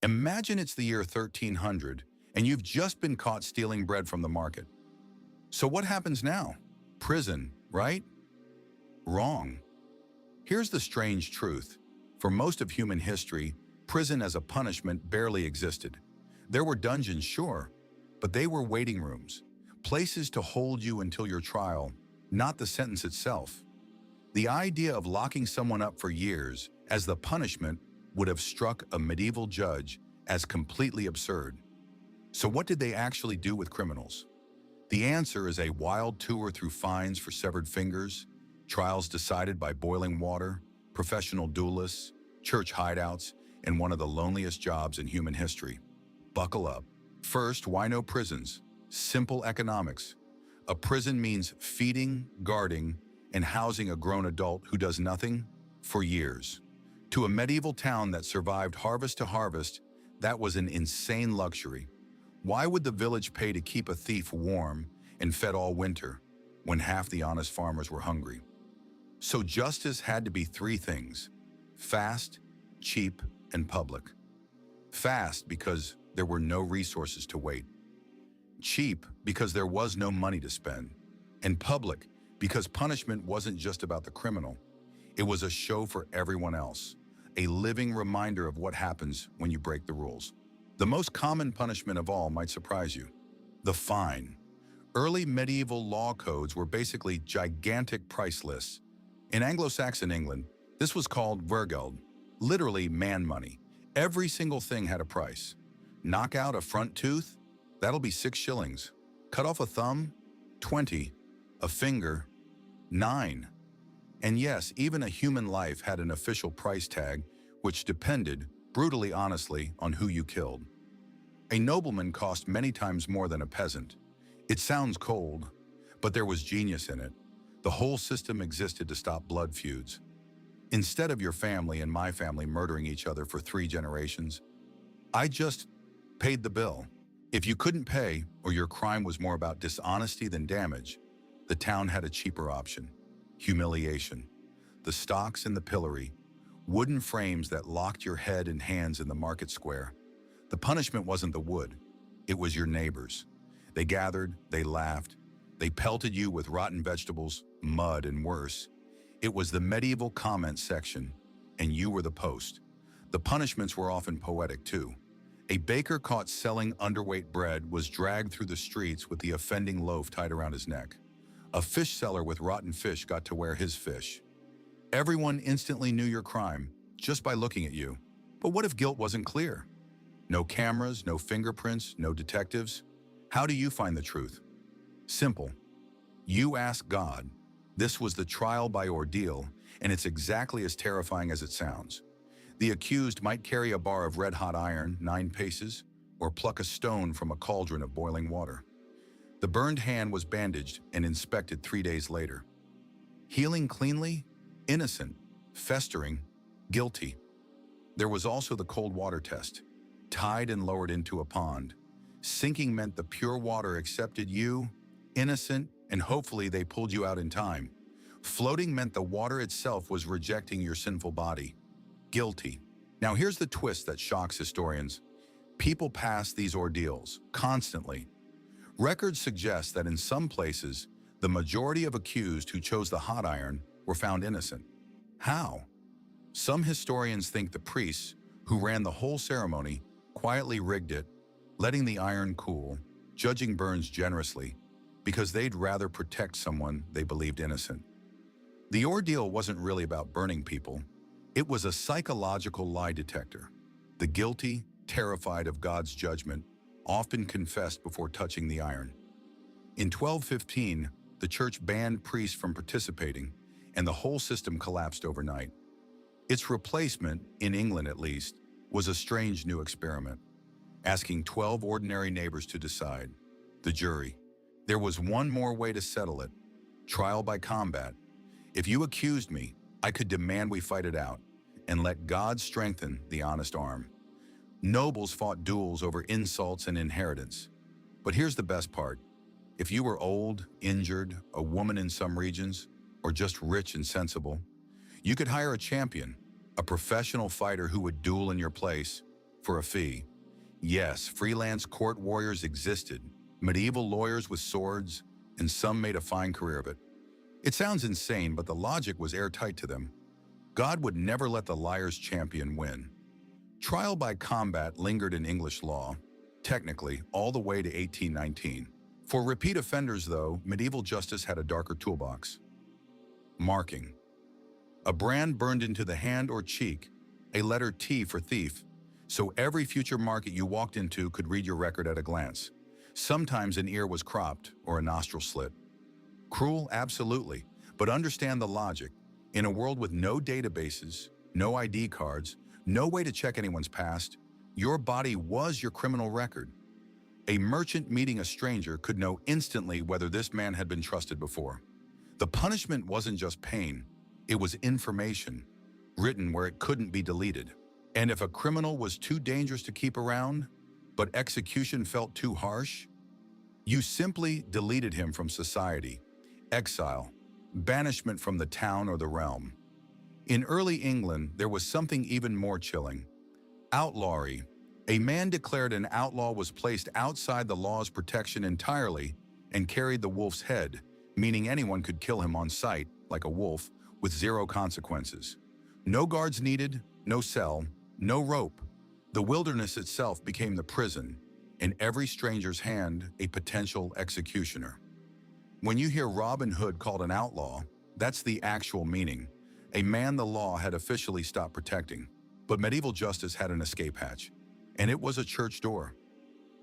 Imagine it's the year 1300 and you've just been caught stealing bread from the market. So what happens now? Prison, right? Wrong. Here's the strange truth. For most of human history, prison as a punishment barely existed. There were dungeons, sure, but they were waiting rooms, places to hold you until your trial, not the sentence itself. The idea of locking someone up for years as the punishment would have struck a medieval judge as completely absurd. So what did they actually do with criminals? The answer is a wild tour through fines for severed fingers, trials decided by boiling water, professional duelists, church hideouts, and one of the loneliest jobs in human history. Buckle up. First, why no prisons? Simple economics. A prison means feeding, guarding, and housing a grown adult who does nothing for years. To a medieval town that survived harvest to harvest, that was an insane luxury. Why would the village pay to keep a thief warm and fed all winter when half the honest farmers were hungry? So justice had to be three things: fast, cheap, and public. Fast because there were no resources to wait. Cheap because there was no money to spend. And public because punishment wasn't just about the criminal. It was a show for everyone else, a living reminder of what happens when you break the rules. The most common punishment of all might surprise you: the fine. Early medieval law codes were basically gigantic price lists. In Anglo-Saxon England, this was called vergeld, literally man money. Every single thing had a price. Knock out a front tooth? That'll be 6 shillings. Cut off a thumb? 20. A finger? 9. And yes, even a human life had an official price tag, which depended, brutally honestly, on who you killed. A nobleman cost many times more than a peasant. It sounds cold, but there was genius in it. The whole system existed to stop blood feuds. Instead of your family and my family murdering each other for 3 generations, I just paid the bill. If you couldn't pay, or your crime was more about dishonesty than damage, the town had a cheaper option: humiliation. The stocks in the pillory, wooden frames that locked your head and hands in the market square. The punishment wasn't the wood, it was your neighbors. They gathered, they laughed, they pelted you with rotten vegetables, mud, and worse. It was the medieval comment section, and you were the post. The punishments were often poetic too. A baker caught selling underweight bread was dragged through the streets with the offending loaf tied around his neck. A fish seller with rotten fish got to wear his fish. Everyone instantly knew your crime just by looking at you. But what if guilt wasn't clear? No cameras, no fingerprints, no detectives. How do you find the truth? Simple. You ask God. This was the trial by ordeal, and it's exactly as terrifying as it sounds. The accused might carry a bar of red-hot iron 9 paces, or pluck a stone from a cauldron of boiling water. The burned hand was bandaged and inspected 3 days later. Healing cleanly? Innocent. Festering? Guilty. There was also the cold water test. Tied and lowered into a pond. Sinking meant the pure water accepted you, innocent, and hopefully they pulled you out in time. Floating meant the water itself was rejecting your sinful body. Guilty. Now here's the twist that shocks historians. People pass these ordeals constantly. Records suggest that in some places, the majority of accused who chose the hot iron were found innocent. How? Some historians think the priests, who ran the whole ceremony, quietly rigged it, letting the iron cool, judging burns generously, because they'd rather protect someone they believed innocent. The ordeal wasn't really about burning people. It was a psychological lie detector. The guilty, terrified of God's judgment, often confessed before touching the iron. In 1215, the church banned priests from participating, and the whole system collapsed overnight. Its replacement, in England at least, was a strange new experiment, asking 12 ordinary neighbors to decide. The jury. There was one more way to settle it: trial by combat. If you accused me, I could demand we fight it out, and let God strengthen the honest arm. Nobles fought duels over insults and inheritance. But here's the best part. If you were old, injured, a woman in some regions, or just rich and sensible, you could hire a champion, a professional fighter who would duel in your place for a fee. Yes, freelance court warriors existed, medieval lawyers with swords, and some made a fine career of it. It sounds insane, but the logic was airtight to them. God would never let the liar's champion win. Trial by combat lingered in English law, technically all the way to 1819. For repeat offenders, though, medieval justice had a darker toolbox. Marking. A brand burned into the hand or cheek, a letter T for thief, so every future market you walked into could read your record at a glance. Sometimes an ear was cropped or a nostril slit. Cruel, absolutely, but understand the logic. In a world with no databases, no ID cards, no way to check anyone's past, your body was your criminal record. A merchant meeting a stranger could know instantly whether this man had been trusted before. The punishment wasn't just pain, it was information, written where it couldn't be deleted. And if a criminal was too dangerous to keep around, but execution felt too harsh, you simply deleted him from society. Exile, banishment from the town or the realm. In early England, there was something even more chilling. Outlawry. A man declared an outlaw was placed outside the law's protection entirely and carried the wolf's head, meaning anyone could kill him on sight, like a wolf, with zero consequences. No guards needed, no cell, no rope. The wilderness itself became the prison, in every stranger's hand, a potential executioner. When you hear Robin Hood called an outlaw, that's the actual meaning. A man the law had officially stopped protecting. But medieval justice had an escape hatch, and it was a church door.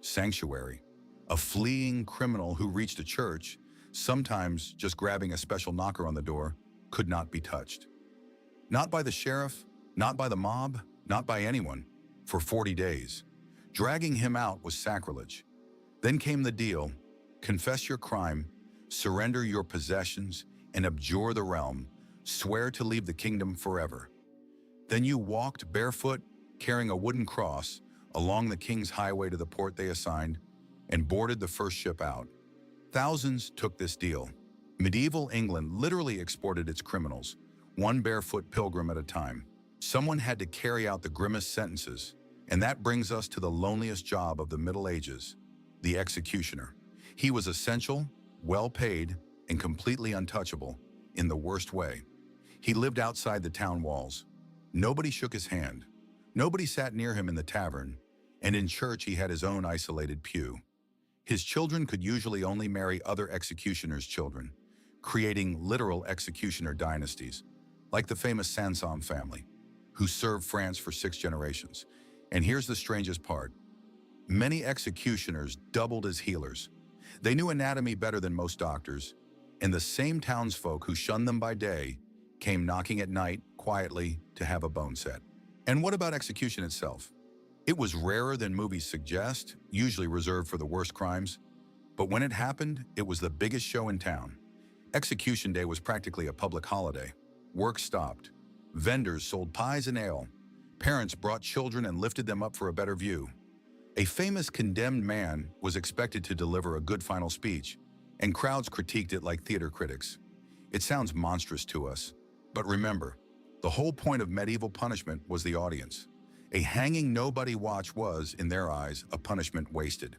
Sanctuary. A fleeing criminal who reached a church, sometimes just grabbing a special knocker on the door, could not be touched. Not by the sheriff, not by the mob, not by anyone, for 40 days. Dragging him out was sacrilege. Then came the deal: confess your crime, surrender your possessions, and abjure the realm. Swear to leave the kingdom forever. Then you walked barefoot, carrying a wooden cross, along the king's highway to the port they assigned, and boarded the first ship out. Thousands took this deal. Medieval England literally exported its criminals, one barefoot pilgrim at a time. Someone had to carry out the grimmest sentences, and that brings us to the loneliest job of the Middle Ages, the executioner. He was essential, well-paid, and completely untouchable, in the worst way. He lived outside the town walls. Nobody shook his hand. Nobody sat near him in the tavern, and in church he had his own isolated pew. His children could usually only marry other executioners' children, creating literal executioner dynasties, like the famous Sansom family, who served France for 6 generations. And here's the strangest part. Many executioners doubled as healers. They knew anatomy better than most doctors, and the same townsfolk who shunned them by day came knocking at night, quietly, to have a bone set. And what about execution itself? It was rarer than movies suggest, usually reserved for the worst crimes. But when it happened, it was the biggest show in town. Execution Day was practically a public holiday. Work stopped. Vendors sold pies and ale. Parents brought children and lifted them up for a better view. A famous condemned man was expected to deliver a good final speech, and crowds critiqued it like theater critics. It sounds monstrous to us, but remember, the whole point of medieval punishment was the audience. A hanging nobody watch was, in their eyes, a punishment wasted.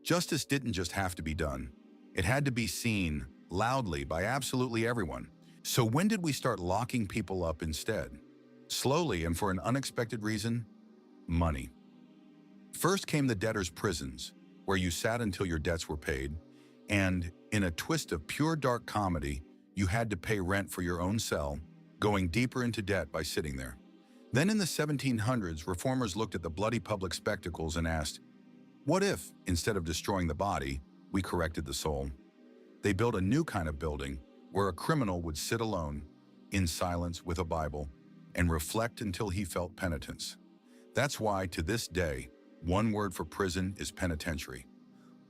Justice didn't just have to be done. It had to be seen, loudly, by absolutely everyone. So when did we start locking people up instead? Slowly, and for an unexpected reason: money. First came the debtors' prisons, where you sat until your debts were paid, and, in a twist of pure dark comedy, you had to pay rent for your own cell, going deeper into debt by sitting there. Then in the 1700s, reformers looked at the bloody public spectacles and asked, what if, instead of destroying the body, we corrected the soul? They built a new kind of building where a criminal would sit alone, in silence with a Bible, and reflect until he felt penitence. That's why, to this day, one word for prison is penitentiary.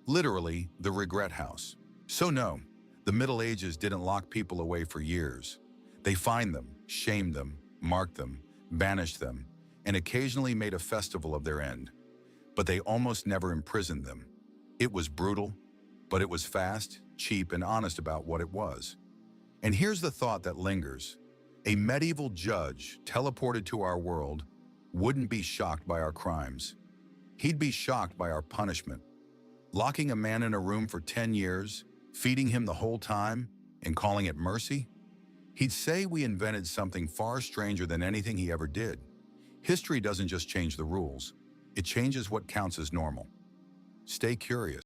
Literally, the regret house. So no, the Middle Ages didn't lock people away for years. They fined them, shamed them, marked them, banished them, and occasionally made a festival of their end. But they almost never imprisoned them. It was brutal, but it was fast, cheap, and honest about what it was. And here's the thought that lingers. A medieval judge teleported to our world, wouldn't be shocked by our crimes. He'd be shocked by our punishment. Locking a man in a room for 10 years, feeding him the whole time, and calling it mercy? He'd say we invented something far stranger than anything he ever did. History doesn't just change the rules, it changes what counts as normal. Stay curious.